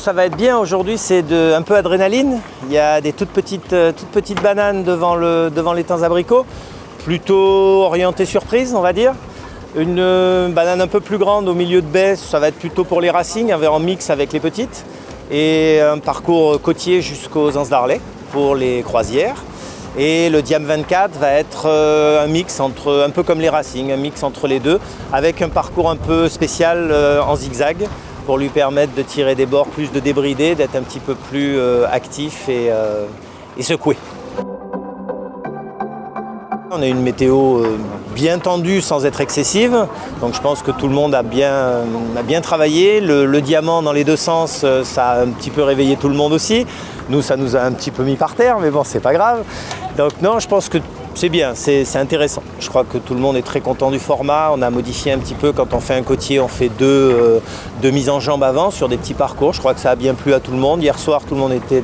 ça va être bien aujourd'hui, c'est un peu adrénaline. Il y a des toutes petites bananes devant l'étang abricot, plutôt orientée surprise, on va dire. Une banane un peu plus grande au milieu de baie, ça va être plutôt pour les racings, en mix avec les petites. Et un parcours côtier jusqu'aux Anses d'Arlet pour les croisières. Et le Diam 24 va être un mix entre, un peu comme les racings, un mix entre les deux, avec un parcours un peu spécial en zigzag pour lui permettre de tirer des bords plus de débridés, d'être un petit peu plus actif et secoué. On a une météo bien tendue sans être excessive, donc je pense que tout le monde a bien travaillé. Le diamant dans les deux sens, ça a un petit peu réveillé tout le monde aussi. Nous, ça nous a un petit peu mis par terre, mais bon, c'est pas grave. Donc non, je pense que c'est bien, c'est intéressant. Je crois que tout le monde est très content du format. On a modifié un petit peu, quand on fait un côtier, on fait deux mises en jambe avant sur des petits parcours. Je crois que ça a bien plu à tout le monde. Hier soir, tout le monde était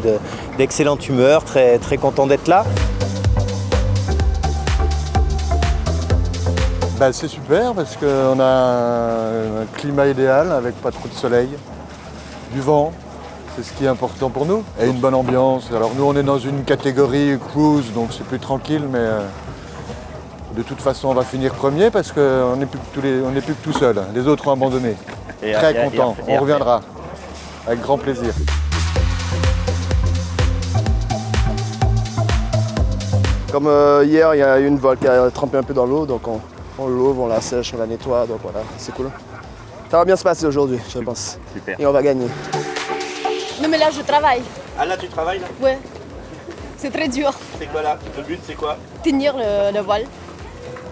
d'excellente humeur, très, très content d'être là. C'est super parce qu'on a un climat idéal avec pas trop de soleil, du vent, c'est ce qui est important pour nous, et une bonne ambiance. Alors nous on est dans une catégorie cruise, donc c'est plus tranquille, mais de toute façon on va finir premier parce qu'on n'est plus que tout seul, les autres ont abandonné. Très content, on reviendra avec grand plaisir. Comme hier, il y a une voile qui a trempé un peu dans l'eau, donc on l'ouvre, on la sèche, on la nettoie, donc voilà, c'est cool. Ça va bien se passer aujourd'hui, je pense. Super. Et on va gagner. Non mais là je travaille. Ah là, tu travailles là? Ouais. C'est très dur. C'est quoi là? Le but, c'est quoi? Tenir le voile.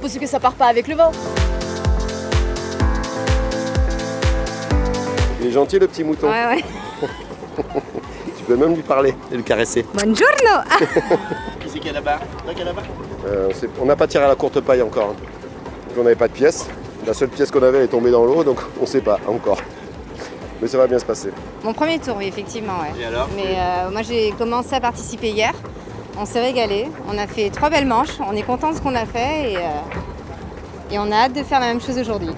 Parce que ça part pas avec le vent. Il est gentil le petit mouton. Ouais. Tu peux même lui parler et le caresser. Buongiorno. Qui c'est qu'il y a là-bas? On n'a pas tiré à la courte paille encore. Donc on n'avait pas de pièce. La seule pièce qu'on avait elle est tombée dans l'eau, donc on ne sait pas encore. Mais ça va bien se passer. Mon premier tour, oui, effectivement. Ouais. Et alors? Mais moi, j'ai commencé à participer hier. On s'est régalé. On a fait 3 belles manches. On est content de ce qu'on a fait et on a hâte de faire la même chose aujourd'hui.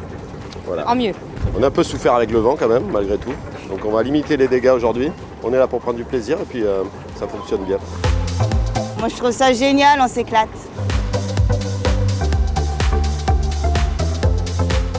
Voilà. En mieux. On a un peu souffert avec le vent quand même, malgré tout. Donc on va limiter les dégâts aujourd'hui. On est là pour prendre du plaisir et puis ça fonctionne bien. Moi je trouve ça génial, on s'éclate.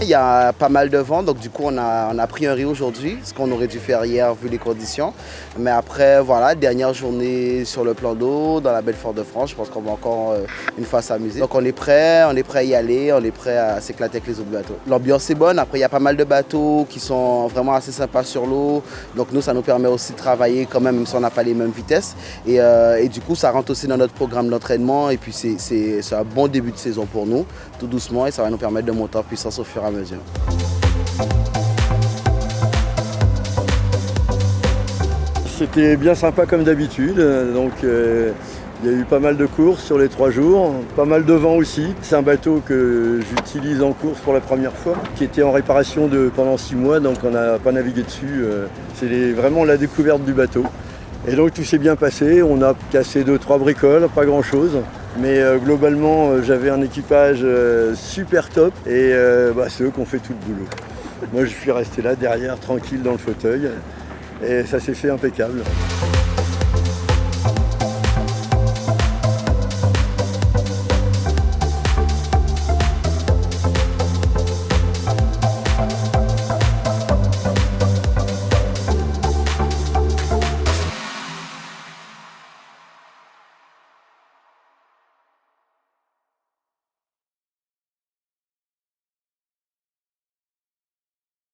Il y a pas mal de vent, donc du coup on a pris un riz aujourd'hui, ce qu'on aurait dû faire hier vu les conditions. Mais après voilà, dernière journée sur le plan d'eau, dans la belle Fort-de-France, je pense qu'on va encore une fois s'amuser. Donc on est prêt à y aller, on est prêt à s'éclater avec les autres bateaux. L'ambiance est bonne, après il y a pas mal de bateaux qui sont vraiment assez sympas sur l'eau. Donc nous ça nous permet aussi de travailler quand même si on n'a pas les mêmes vitesses. Et du coup ça rentre aussi dans notre programme d'entraînement et puis c'est un bon début de saison pour nous, tout doucement, et ça va nous permettre de monter en puissance au fur et à mesure. C'était bien sympa comme d'habitude, donc il y a eu pas mal de courses sur les 3 jours, pas mal de vent aussi. C'est un bateau que j'utilise en course pour la première fois, qui était en réparation pendant 6 mois, donc on n'a pas navigué dessus. C'est vraiment la découverte du bateau. Et donc tout s'est bien passé, on a cassé 2-3 bricoles, pas grand chose. Mais globalement, j'avais un équipage super top et c'est eux qui ont fait tout le boulot. Moi, je suis resté là derrière, tranquille dans le fauteuil et ça s'est fait impeccable.